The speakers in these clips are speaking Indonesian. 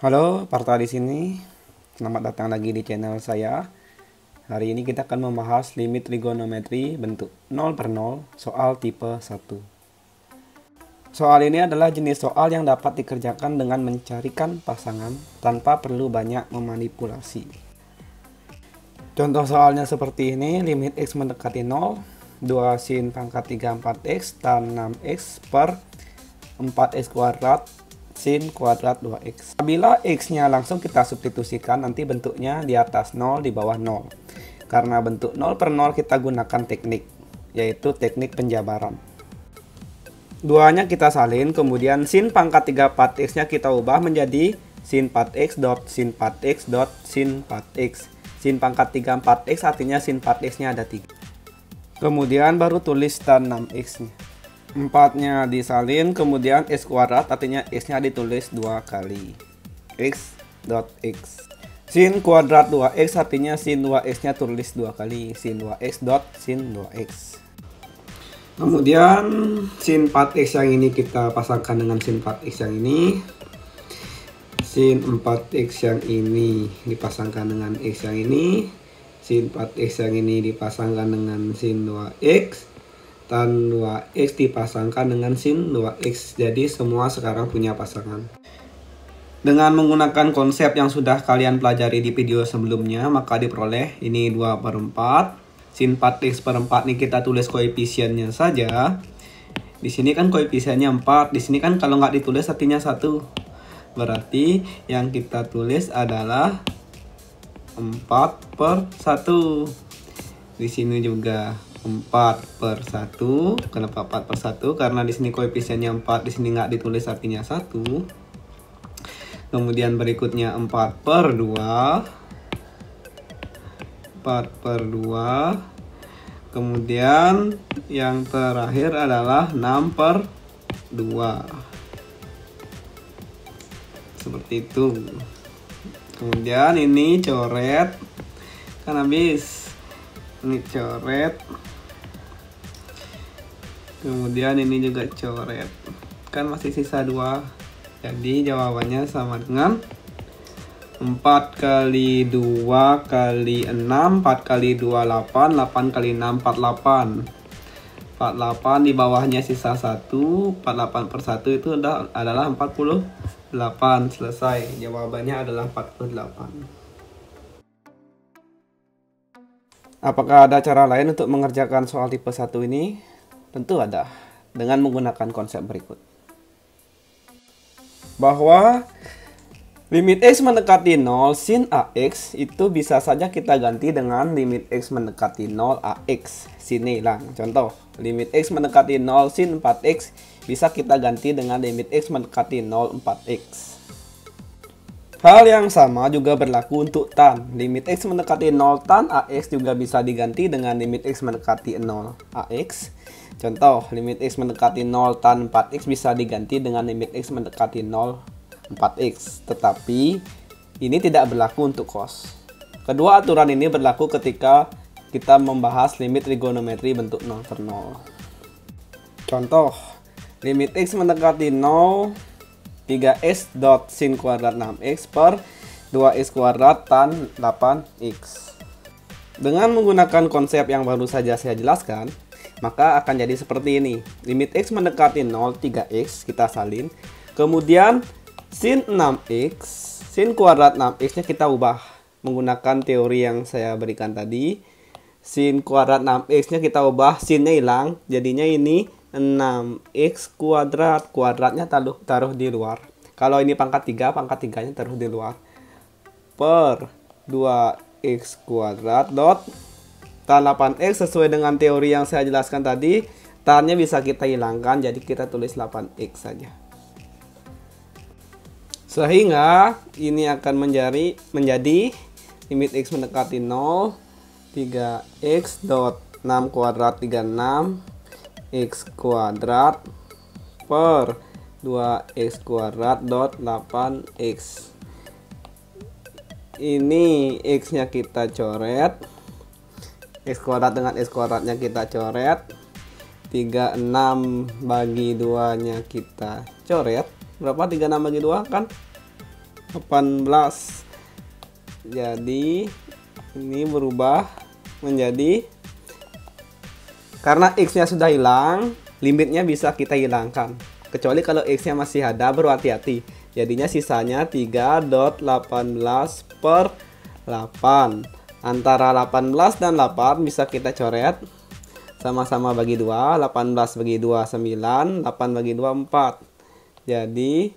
Halo, Parta di sini. Selamat datang lagi di channel saya. Hari ini kita akan membahas limit trigonometri bentuk 0 per 0 soal tipe 1. Soal ini adalah jenis soal yang dapat dikerjakan dengan mencarikan pasangan tanpa perlu banyak memanipulasi. Contoh soalnya seperti ini, limit x mendekati 0, 2 sin pangkat 3 4x tan 6x per 4x kuadrat sin kuadrat 2x. Apabila x-nya langsung kita substitusikan, nanti bentuknya di atas 0, di bawah 0. Karena bentuk 0 per 0 kita gunakan teknik, yaitu teknik penjabaran. Duanya kita salin, kemudian sin pangkat 3 4x-nya kita ubah menjadi sin 4x dot sin 4x dot sin 4x. Sin pangkat 3 4x artinya sin 4x-nya ada 3. Kemudian baru tulis tan 6x-nya. 4-nya disalin, kemudian x kuadrat artinya x-nya ditulis 2 kali. X dot x. Sin kuadrat 2x artinya sin 2x-nya tulis 2 kali. Sin 2x dot sin 2x. Kemudian sin 4x yang ini kita pasangkan dengan sin 4x yang ini. Sin 4x yang ini dipasangkan dengan x yang ini. Sin 4x yang ini dipasangkan dengan sin 2x. Tan 2x dipasangkan dengan sin 2x. Jadi semua sekarang punya pasangan. Dengan menggunakan konsep yang sudah kalian pelajari di video sebelumnya, maka diperoleh ini 2 per 4. Sin 4x per 4 ini kita tulis koefisiennya saja. Di sini kan koefisiennya 4. Di sini kan kalau nggak ditulis artinya 1. Berarti yang kita tulis adalah 4 per 1. Di sini juga 4 per 1. Kenapa 4 per 1? Karena di sini koefisiennya 4, di sini nggak ditulis artinya 1. Kemudian berikutnya 4 per 2. 4 per 2. Kemudian yang terakhir adalah 6 per 2. Seperti itu. Kemudian ini coret. Kan habis. Ini coret. Kemudian ini juga coret. Kan masih sisa 2. Jadi jawabannya sama dengan 4 kali 2 kali 6. 4 kali 2 8. 8 kali 6 48. 48 di bawahnya sisa 1. 48 per 1 itu adalah 48. Selesai. Jawabannya adalah 48. Apakah ada cara lain untuk mengerjakan soal tipe 1 ini? Tentu ada, dengan menggunakan konsep berikut. Bahwa limit x mendekati 0 sin ax itu bisa saja kita ganti dengan limit x mendekati 0 ax. Sini hilang. Contoh, limit x mendekati 0 sin 4x bisa kita ganti dengan limit x mendekati 0 4x. Hal yang sama juga berlaku untuk tan. Limit x mendekati 0 tan ax juga bisa diganti dengan limit x mendekati 0 ax. Contoh, limit x mendekati 0 tan 4x bisa diganti dengan limit x mendekati 0 4x. Tetapi ini tidak berlaku untuk cos. Kedua aturan ini berlaku ketika kita membahas limit trigonometri bentuk 0 per 0. Contoh, limit x mendekati 0 3x dot sin kuadrat 6x per 2x kuadrat tan 8x. Dengan menggunakan konsep yang baru saja saya jelaskan, maka akan jadi seperti ini. Limit x mendekati 0, 3x kita salin. Kemudian sin 6x, sin kuadrat 6x-nya kita ubah menggunakan teori yang saya berikan tadi. Sin kuadrat 6x-nya kita ubah, sinnya hilang, jadinya ini 6x kuadrat. Kuadratnya taruh di luar. Kalau ini pangkat 3, pangkat 3-nya taruh di luar. Per 2x kuadrat dot tan 8x sesuai dengan teori yang saya jelaskan tadi. Tan-nya bisa kita hilangkan, jadi kita tulis 8x saja. Sehingga ini akan menjadi limit x mendekati 0, 3x dot 6 kuadrat 36 x kuadrat per 2x kuadrat dot 8x. Ini x-nya kita coret. X kuadrat dengan x kuadratnya kita coret. 36 bagi 2 nya kita coret. Berapa 36 bagi 2 kan? 18. Jadi ini berubah menjadi, karena X-nya sudah hilang, limitnya bisa kita hilangkan. Kecuali kalau X-nya masih ada, baru hati-hati. Jadinya sisanya 3.18 per 8. Antara 18 dan 8 bisa kita coret. Sama-sama bagi 2. 18 bagi 2, 9. 8 bagi 2, 4. Jadi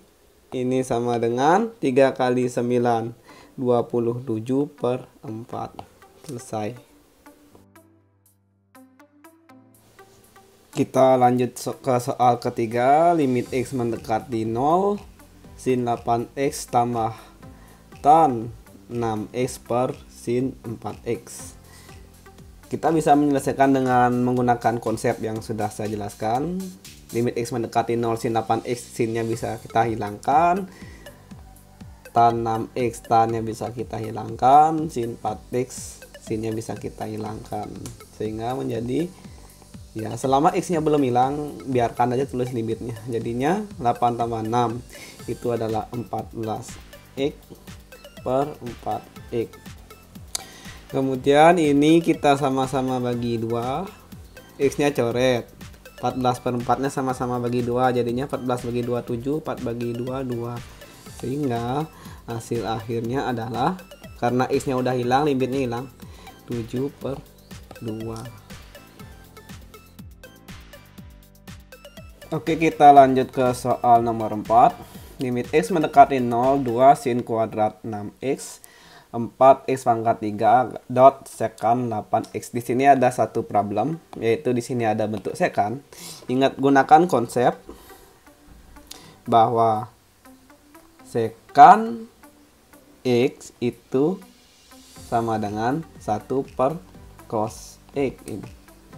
ini sama dengan 3 kali 9. 27 per 4. Selesai. Kita lanjut ke soal ketiga. Limit X mendekati 0, sin 8X tambah tan 6X per sin 4X. Kita bisa menyelesaikan dengan menggunakan konsep yang sudah saya jelaskan. Limit X mendekati 0, sin 8X, sinnya bisa kita hilangkan. Tan 6X, tannya bisa kita hilangkan. Sin 4X, sinnya bisa kita hilangkan. Sehingga menjadi, ya selama X-nya belum hilang, biarkan aja tulis limitnya. Jadinya 8 tambah 6 itu adalah 14X per 4X. Kemudian ini kita sama-sama bagi 2. X-nya coret. 14 per 4-nya sama-sama bagi 2. Jadinya 14 bagi 2, 7. 4 bagi 2, 2. Sehingga hasil akhirnya adalah, karena X-nya udah hilang, limitnya hilang, 7 per 2. Oke, kita lanjut ke soal nomor 4. Limit X mendekati 0, 2 sin kuadrat 6X 4X pangkat 3 dot sekan 8X. Di sini ada satu problem, yaitu di sini ada bentuk sekan. Ingat, gunakan konsep bahwa sekan X itu sama dengan 1 per cos X. Ini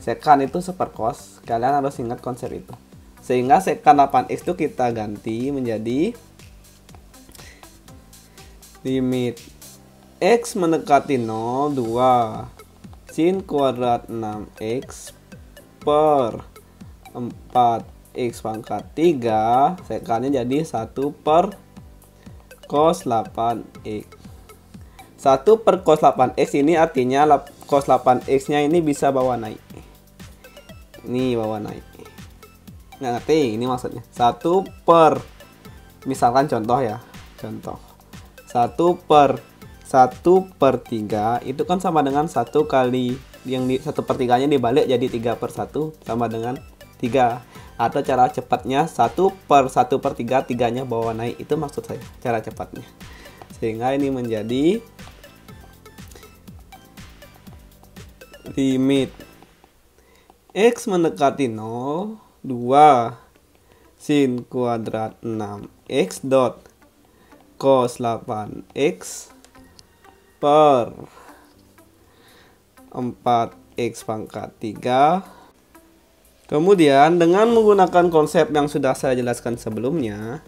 sekan itu 1 per cos. Kalian harus ingat konsep itu. Sehingga sekan 8X itu kita ganti menjadi limit X mendekati 0, 2 sin kuadrat 6X per 4X pangkat 3. Sekannya jadi 1 per cos 8X. 1 per cos 8X ini artinya cos 8X nya ini bisa bawa naik. Ini bawa naik. Nggak ngerti ini maksudnya. 1 per, misalkan contoh ya, contoh 1 per 3 itu kan sama dengan 1 kali yang di 1 per 3 nya dibalik jadi 3 per 1 sama dengan 3. Atau cara cepatnya 1 per 3, 3 nya bawa naik. Itu maksud saya cara cepatnya. Sehingga ini menjadi limit X mendekati 0, 2 sin kuadrat 6X dot cos 8X per 4X pangkat 3. Kemudian dengan menggunakan konsep yang sudah saya jelaskan sebelumnya,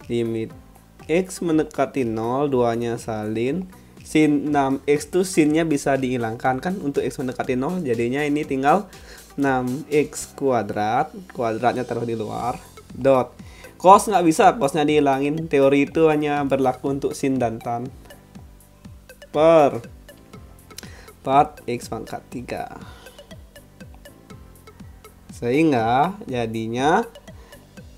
limit X mendekati 0, 2-nya salin, sin 6X itu sinnya bisa dihilangkan kan untuk X mendekati 0. Jadinya ini tinggal 6X kuadrat, kuadratnya taruh di luar, dot cos nggak bisa, cosnya dihilangin. Teori itu hanya berlaku untuk sin dan tan, per 4X pangkat 3. Sehingga jadinya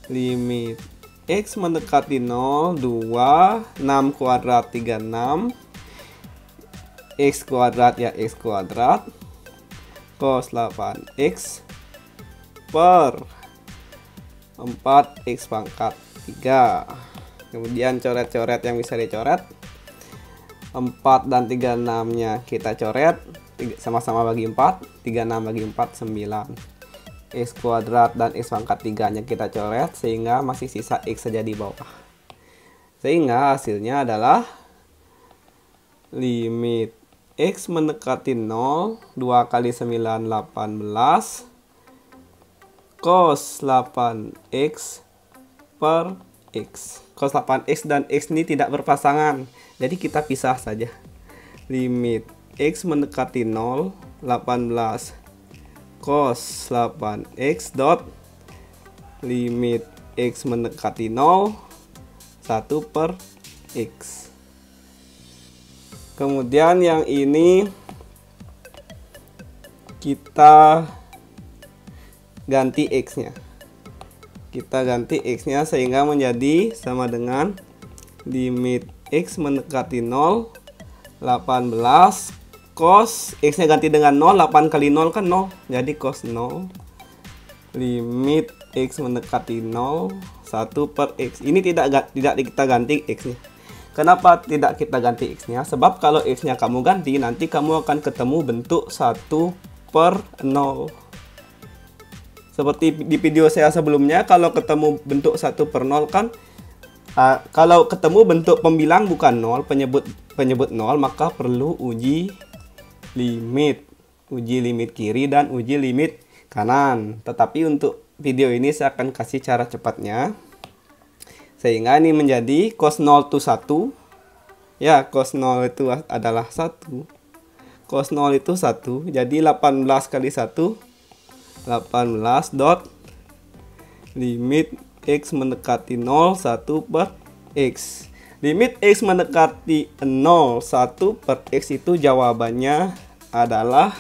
limit X mendekati 0, 2, 6 kuadrat 36, X kuadrat ya X kuadrat, cos 8X per 4X pangkat 3. Kemudian coret-coret yang bisa dicoret. 4 dan 36 nya kita coret, sama-sama bagi 4, 36 bagi 4, 9. X kuadrat dan X pangkat 3 nya kita coret, sehingga masih sisa X saja di bawah. Sehingga hasilnya adalah limit X mendekati 0, 2 kali 9, 18 cos 8X per X. Cos 8X dan X ini tidak berpasangan, jadi kita pisah saja. Limit X mendekati 0, 18 cos 8X dot limit X mendekati 0, 1 per X. Kemudian yang ini kita ganti X-nya. Kita ganti X-nya sehingga menjadi sama dengan limit X mendekati 0, 18 cos X-nya ganti dengan 0, 8 kali 0 kan 0, jadi cos 0 limit X mendekati 0, 1 per X. Ini tidak kita ganti X-nya. Kenapa tidak kita ganti X-nya? Sebab kalau X-nya kamu ganti, nanti kamu akan ketemu bentuk 1 per 0. Seperti di video saya sebelumnya, kalau ketemu bentuk 1 per 0 kan, kalau ketemu bentuk pembilang bukan 0, penyebut 0, maka perlu uji limit. Uji limit kiri dan uji limit kanan. Tetapi untuk video ini saya akan kasih cara cepatnya. Sehingga ini menjadi cos 0 itu 1. Ya, cos 0 itu adalah 1. Cos 0 itu 1. Jadi 18 kali 1, 18 dot limit X mendekati 0, 1 per X. Limit X mendekati 0, 1 per X itu jawabannya adalah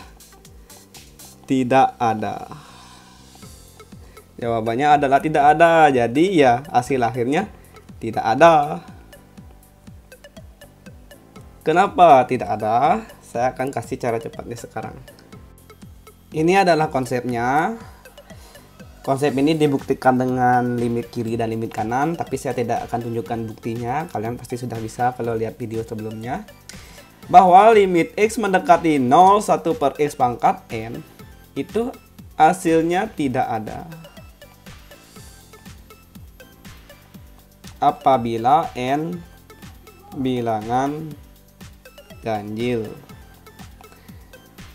tidak ada. Jawabannya adalah tidak ada. Jadi ya hasil akhirnya tidak ada. Kenapa tidak ada? Saya akan kasih cara cepatnya sekarang. Ini adalah konsepnya. Konsep ini dibuktikan dengan limit kiri dan limit kanan, tapi saya tidak akan tunjukkan buktinya. Kalian pasti sudah bisa kalau lihat video sebelumnya. Bahwa limit X mendekati 0, 1 per X pangkat N itu hasilnya tidak ada. Apabila N bilangan ganjil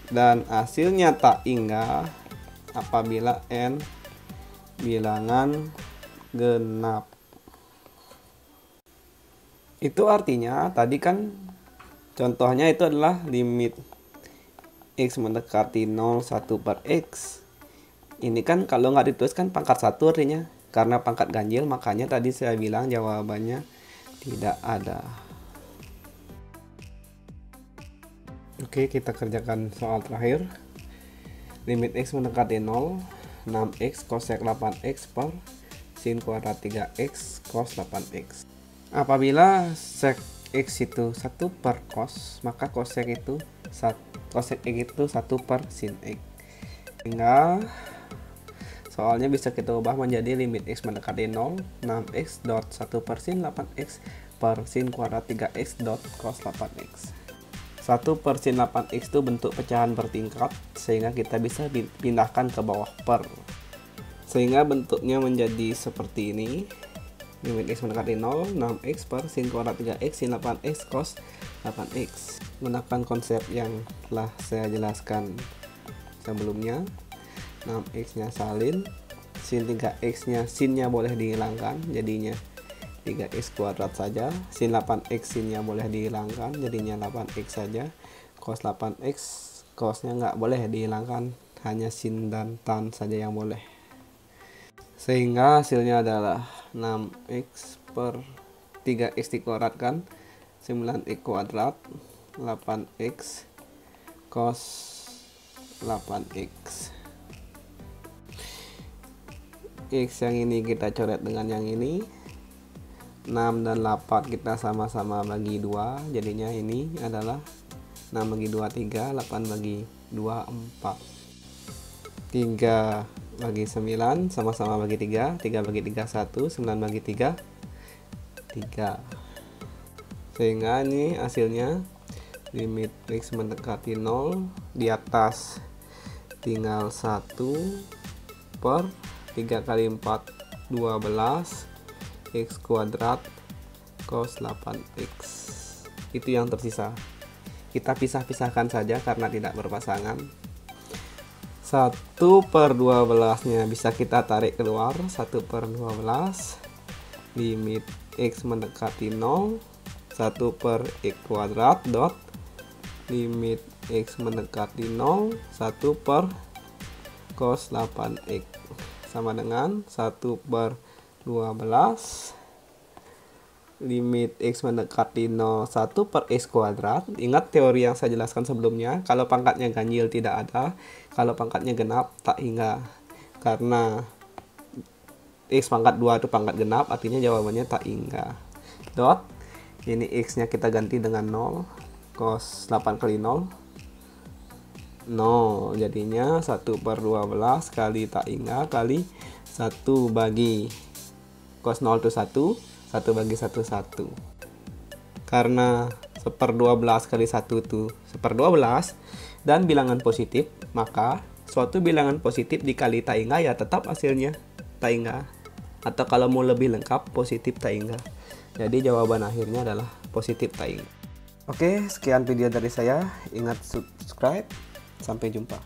dan hasilnya tak hingga apabila N bilangan genap. Itu artinya tadi kan contohnya itu adalah limit X mendekati 0, 1 per X. Ini kan kalau nggak dituliskan pangkat 1 artinya karena pangkat ganjil, makanya tadi saya bilang jawabannya tidak ada. Oke, kita kerjakan soal terakhir. Limit X mendekati 0, 6X cosec 8X per sin kuadrat 3X cos 8X. Apabila sec X itu 1 per cos, maka cosec itu 1 per sin X. Sehingga soalnya bisa kita ubah menjadi limit X mendekati 0, 6X dot 1 per sin 8X per sin kuadrat 3X dot cos 8X. 1 per sin 8X itu bentuk pecahan bertingkat, sehingga kita bisa pindahkan ke bawah per. Sehingga bentuknya menjadi seperti ini. Limit X mendekati 0, 6X per sin kuadrat 3X sin 8X cos 8X. Menggunakan konsep yang telah saya jelaskan sebelumnya. 6X nya salin, sin 3X nya sinnya boleh dihilangkan, jadinya 3X kuadrat saja. Sin 8X sinnya boleh dihilangkan, jadinya 8X saja. Cos 8X cosnya nggak boleh dihilangkan, hanya sin dan tan saja yang boleh. Sehingga hasilnya adalah 6X per 3X dikuadratkan 9X kuadrat 8X cos 8X. X yang ini kita coret dengan yang ini. 6 dan 8 kita sama-sama bagi 2, jadinya ini adalah 6 bagi 2 3, 8 bagi 2 4, 3 bagi 9 sama-sama bagi 3, 3 bagi 3 1, 9 bagi 3 3. Sehingga ini hasilnya limit X mendekati 0, di atas tinggal 1 per 3 kali 4 12 X kuadrat cos 8X. Itu yang tersisa. Kita pisah-pisahkan saja karena tidak berpasangan. 1 per 12 nya bisa kita tarik keluar. 1 per 12 limit X mendekati 0, 1 per X kuadrat dot limit X mendekati 0, 1 per cos 8X sama dengan 1 per 12 limit X mendekati 0 1 per X kuadrat. Ingat teori yang saya jelaskan sebelumnya, kalau pangkatnya ganjil tidak ada, kalau pangkatnya genap tak hingga. Karena X pangkat 2 itu pangkat genap, artinya jawabannya tak hingga. Dot, ini X nya kita ganti dengan 0, cos 8 kali 0, 0, jadinya 1 per 12 kali tak hingga kali 1 bagi cos 0 itu 1 bagi 1 1. Karena 1/12 kali 1 itu 1/12 dan bilangan positif, maka suatu bilangan positif dikali tak hingga ya tetap hasilnya tak hingga. Atau kalau mau lebih lengkap, positif tak hingga. Jadi jawaban akhirnya adalah positif tak hingga. Oke, sekian video dari saya. Ingat subscribe. Sampai jumpa.